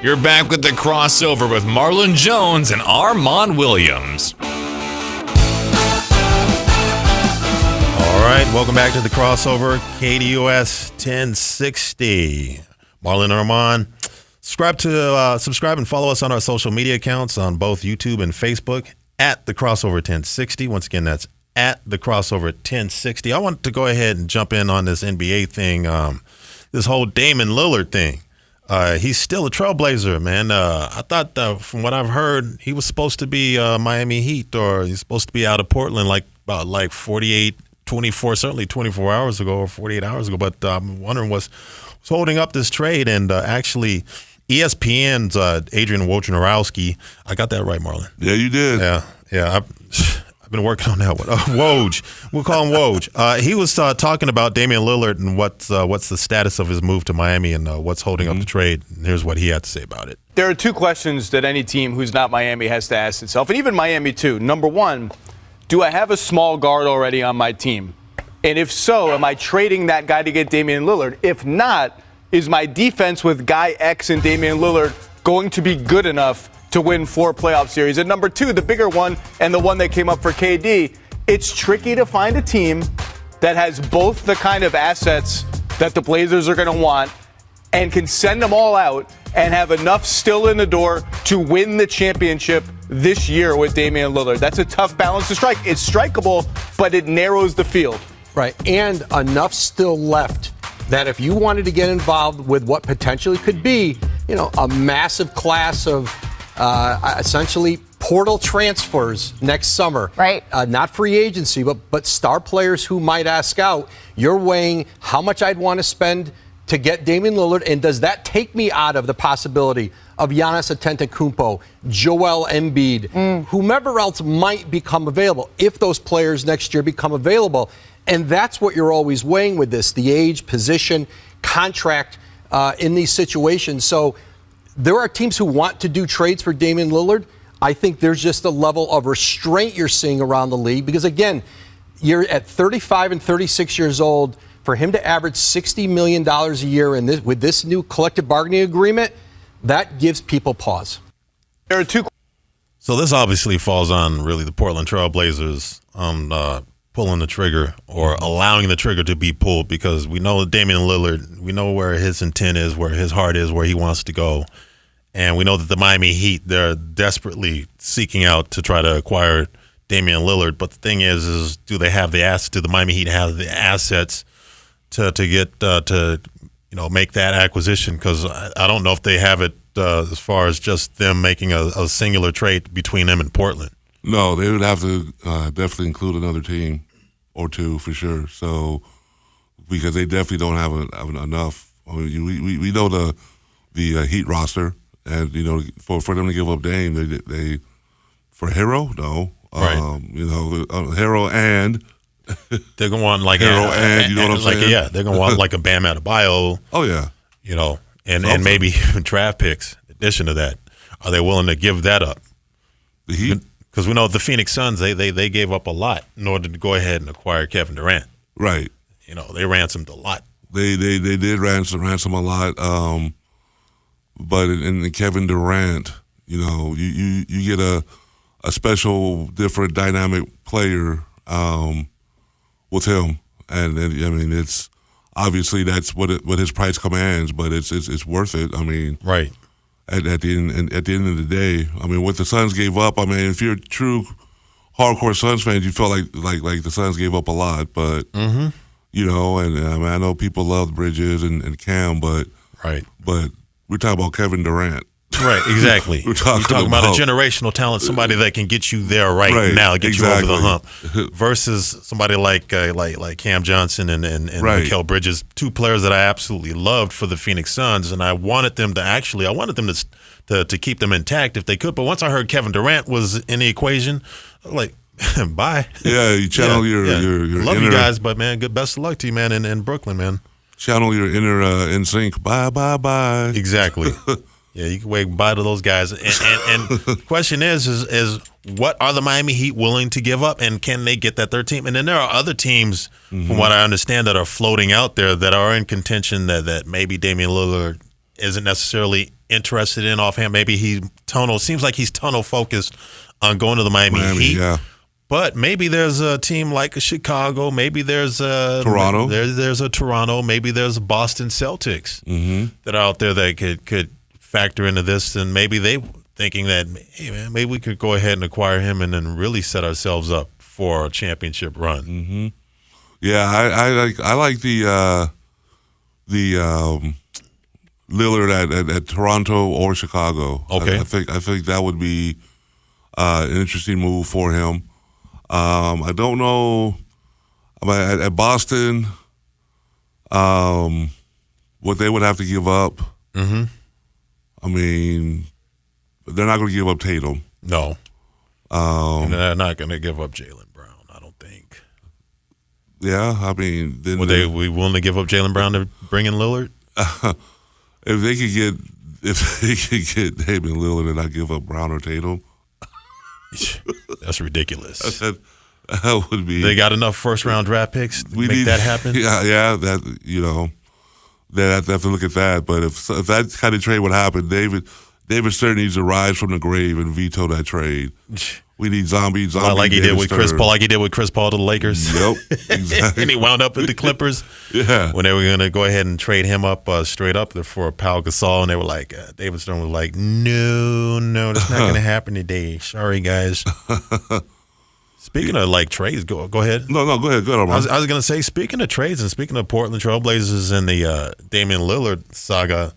You're back with the crossover with Marlon Jones and Armon Williams. All right, welcome back to the crossover, KDUS 1060. Marlon Armon. Subscribe and follow us on our social media accounts on both YouTube and Facebook at the crossover 1060. Once again, that's at the crossover 1060. I want to go ahead and jump in on this NBA thing, this whole Damian Lillard thing. He's still a Trailblazer, man. I thought from what I've heard, he was supposed to be Miami Heat, or he's supposed to be out of Portland about 24 hours ago or 48 hours ago. But I'm wondering what's holding up this trade. And actually, ESPN's Adrian Wojnarowski, I got that right, Marlon. Yeah, you did. Yeah. I've been working on that one. Woj. We'll call him Woj. He was talking about Damian Lillard and what's the status of his move to Miami and what's holding up the trade. And here's what he had to say about it. There are two questions that any team who's not Miami has to ask itself, and even Miami too. Number one, do I have a small guard already on my team? And if so, am I trading that guy to get Damian Lillard? If not, is my defense with guy X and Damian Lillard going to be good enough to win 4 playoff series? And number two, the bigger one, and the one that came up for KD, it's tricky to find a team that has both the kind of assets that the Blazers are going to want and can send them all out and have enough still in the door to win the championship this year with Damian Lillard. That's a tough balance to strike. It's strikeable, but it narrows the field. Right, and enough still left that if you wanted to get involved with what potentially could be, a massive class of essentially portal transfers next summer. Right. Not free agency, but star players who might ask out. You're weighing how much I'd want to spend to get Damian Lillard, and does that take me out of the possibility of Giannis Antetokounmpo, Joel Embiid, whomever else might become available, if those players next year become available? And that's what you're always weighing with this, the age, position, contract in these situations. So there are teams who want to do trades for Damian Lillard. I think there's just a level of restraint you're seeing around the league because, again, you're at 35 and 36 years old. For him to average $60 million a year with this new collective bargaining agreement, that gives people pause. There are two. So this obviously falls on really the Portland Trailblazers on pulling the trigger or allowing the trigger to be pulled, because we know Damian Lillard, we know where his intent is, where his heart is, where he wants to go. And we know that the Miami Heat, they're desperately seeking out to try to acquire Damian Lillard. But the thing is do they have the assets? Do the Miami Heat have the assets to get to make that acquisition? Because I don't know if they have it as far as just them making a singular trade between them and Portland. No, they would have to definitely include another team or two for sure. So because they definitely don't have enough. I mean, we know the Heat roster, and for them to give up Dame, they for Hero, no, right. Hero and they're gonna want like Hero and you know what I'm saying? Yeah, they're gonna want like a Bam Adebayo. Oh yeah, and maybe even draft picks. In addition to that, are they willing to give that up? The Heat. Because we know the Phoenix Suns, they gave up a lot in order to go ahead and acquire Kevin Durant. Right. They ransomed a lot. They did ransom a lot. But in Kevin Durant, you get a special, different, dynamic player with him, and I mean it's obviously that's what his price commands, but it's worth it. I mean, right. At the end of the day, I mean, what the Suns gave up. I mean, if you're a true hardcore Suns fan, you felt like the Suns gave up a lot. But and I know people love Bridges and Cam, but right. But we're talking about Kevin Durant. Right, exactly. We're talking about a generational talent, somebody that can get you there right now, get you over the hump, versus somebody like Cam Johnson and Mikal Bridges, two players that I absolutely loved for the Phoenix Suns, and I wanted them to keep them intact if they could. But once I heard Kevin Durant was in the equation, I'm like, bye. Yeah, you channel your love inner, you guys, but man, good best of luck to you, man, in Brooklyn, man. Channel your inner NSYNC. Bye. Exactly. Yeah, you can wave bye to those guys. And the question is what are the Miami Heat willing to give up, and can they get that third team? And then there are other teams, from what I understand, that are floating out there that are in contention that maybe Damian Lillard isn't necessarily interested in offhand. Maybe seems like he's tunnel focused on going to the Miami Heat. Yeah. But maybe there's a team like a Chicago. Maybe there's a Toronto. There's a Toronto. Maybe there's a Boston Celtics that are out there that could factor into this. And maybe they thinking that, hey, man, maybe we could go ahead and acquire him and then really set ourselves up for a championship run. Mm-hmm. Yeah, I like the Lillard at Toronto or Chicago. Okay. I think that would be an interesting move for him. I don't know at Boston what they would have to give up. Mm-hmm. I mean, they're not going to give up Tatum. No. And they're not going to give up Jaylen Brown, I don't think. Yeah, I mean, then Would they be willing to give up Jaylen Brown to bring in Lillard? if they could get Damian Lillard and not give up Brown or Tatum, That's ridiculous. that would be. They got enough first-round draft picks to make that happen? Yeah, that, you know, they have to look at that. But if that kind of trade would happen, David Stern needs to rise from the grave and veto that trade. We need zombie like he David did with Chris Stern. Paul, like he did with Chris Paul to the Lakers. Yep, exactly. And he wound up with the Clippers. Yeah. When they were going to go ahead and trade him up straight up for Pau Gasol, and they were like, David Stern was like, no, that's not going to happen today. Sorry, guys. Speaking of like trades, go ahead. No, go ahead, I was going to say, speaking of trades and speaking of Portland Trailblazers and the Damian Lillard saga,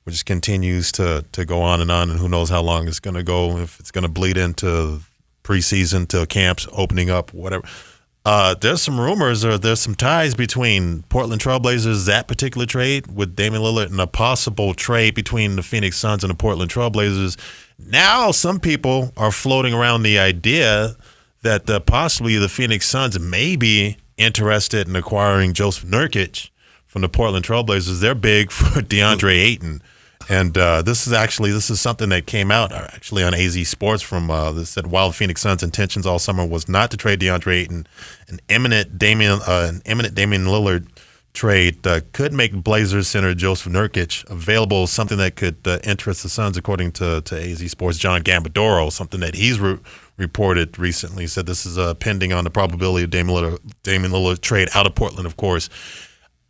which continues to go on, and who knows how long it's going to go, if it's going to bleed into preseason till camps opening up, whatever. There's some rumors or there's some ties between Portland Trailblazers, that particular trade with Damian Lillard, and a possible trade between the Phoenix Suns and the Portland Trailblazers. Now some people are floating around the idea that possibly the Phoenix Suns may be interested in acquiring Jusuf Nurkic from the Portland Trailblazers. They're big for DeAndre Ayton. And this is something that came out actually on AZ Sports from that said while the Phoenix Suns' intentions all summer was not to trade DeAndre Ayton, an imminent Damian Lillard trade could make Blazers center Jusuf Nurkic available, something that could interest the Suns, according to AZ Sports' John Gambadoro, something that he's reported recently. Said this is pending on the probability of Damian Lillard trade out of Portland, of course.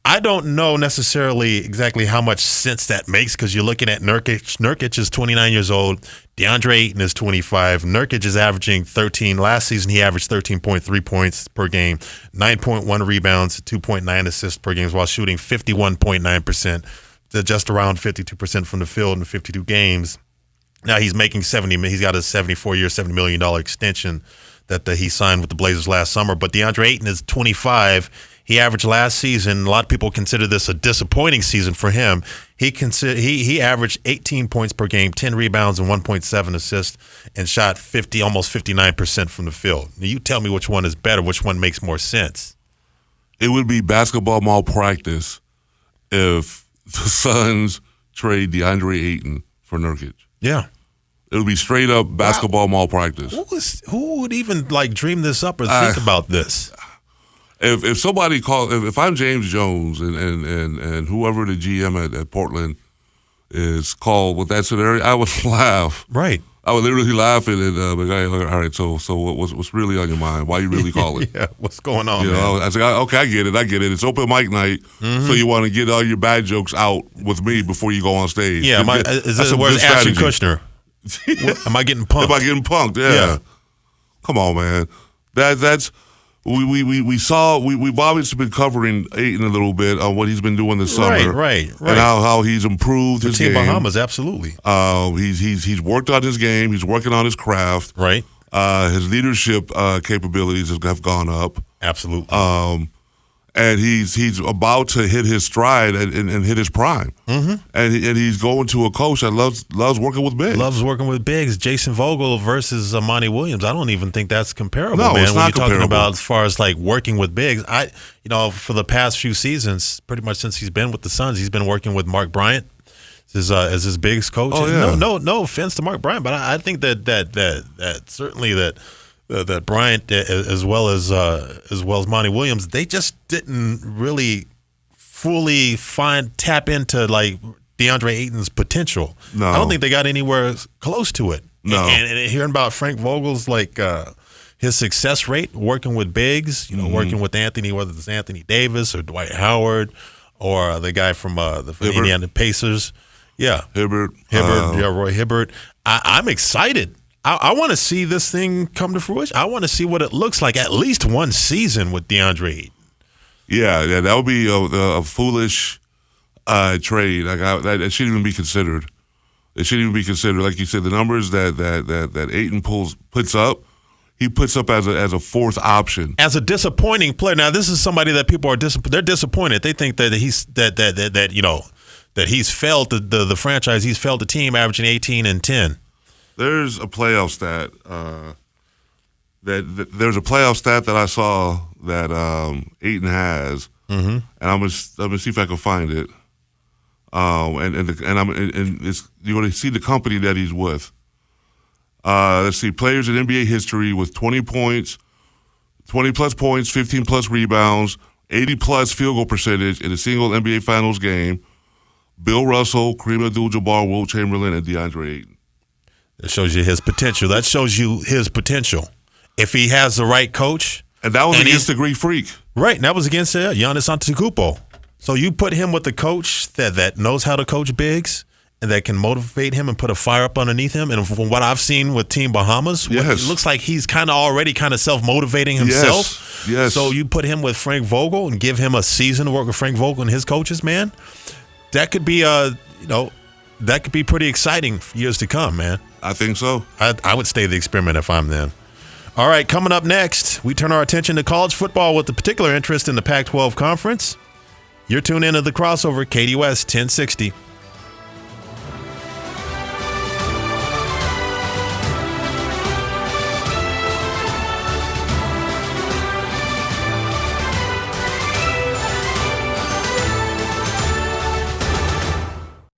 I don't know necessarily exactly how much sense that makes, because you're looking at Nurkic. Nurkic is 29 years old. DeAndre Ayton is 25. Nurkic is averaging 13. Last season, he averaged 13.3 points per game, 9.1 rebounds, 2.9 assists per game, while shooting 51.9%, just around 52% from the field in 52 games. Now he's making he's got a 74-year, $70 million extension that he signed with the Blazers last summer. But DeAndre Ayton is 25. He averaged last season. A lot of people consider this a disappointing season for him. He averaged 18 points per game, 10 rebounds, and 1.7 assists, and shot almost 59% from the field. Now, you tell me which one is better, which one makes more sense. It would be basketball malpractice if the Suns trade DeAndre Ayton for Nurkic. Yeah. It would be straight up basketball malpractice. Who would even dream this up or think about this? If somebody if I'm James Jones and whoever the GM at Portland is called with that scenario, I would laugh. Right. I would literally laugh at it. All right, so what's really on your mind? Why you really calling? Yeah, what's going on? You know, I said, okay, I get it. It's open mic night, so you want to get all your bad jokes out with me before you go on stage. Yeah, where's Ashton Kutcher? Am I getting punked? Am I getting punked? Yeah. Come on, man. That's. We've obviously been covering Ayton a little bit on what he's been doing this summer, right, and how he's improved his game. Team Bahamas, absolutely. He's worked on his game. He's working on his craft. Right. His leadership capabilities have gone up. Absolutely. And he's about to hit his stride and hit his prime. Mm-hmm. And he's going to a coach that loves working with bigs. Loves working with bigs. Jason Vogel versus Monty Williams. I don't even think that's comparable, no, man. It's not when you're comparable. talking about as far as working with bigs, for the past few seasons, pretty much since he's been with the Suns, he's been working with Mark Bryant as his bigs coach. Oh, yeah. No offense to Mark Bryant, but I think that certainly that Bryant as well as Monty Williams, they just didn't really fully tap into DeAndre Ayton's potential. No. I don't think they got anywhere close to it. No. And hearing about Frank Vogel's his success rate working with bigs, working with Anthony, whether it's Anthony Davis or Dwight Howard or the guy from the Indiana Pacers. Yeah. Hibbert. Roy Hibbert. I'm excited. I want to see this thing come to fruition. I want to see what it looks like at least one season with DeAndre Ayton. Yeah, that would be a foolish trade. That shouldn't even be considered. It shouldn't even be considered. Like you said, the numbers that Ayton puts up, he puts up as a fourth option. As a disappointing player. Now, this is somebody that people are they're disappointed. They think that he's that he's failed the franchise. He's failed the team, averaging 18 and 10. There's a playoff stat there's a playoff stat that I saw that Ayton has, and I'm gonna see if I can find it. And it's, you're gonna see the company that he's with. Let's see, players in NBA history with 20 points, 20-plus points, 15-plus rebounds, 80-plus field goal percentage in a single NBA Finals game. Bill Russell, Kareem Abdul-Jabbar, Wilt Chamberlain, and DeAndre Ayton. That shows you his potential. That shows you his potential. If he has the right coach. And that was against the Greek Freak. Right, and that was against Giannis Antetokounmpo. So you put him with the coach that knows how to coach bigs and that can motivate him and put a fire up underneath him. And from what I've seen with Team Bahamas, it looks like he's already self-motivating himself. Yes. So you put him with Frank Vogel and give him a season to work with Frank Vogel and his coaches, man. That could be that could be pretty exciting for years to come, man. I think so. I would stay the experiment if I'm them. All right, coming up next, we turn our attention to college football with a particular interest in the Pac-12 Conference. You're tuned into The Crossover, KDUS 1060.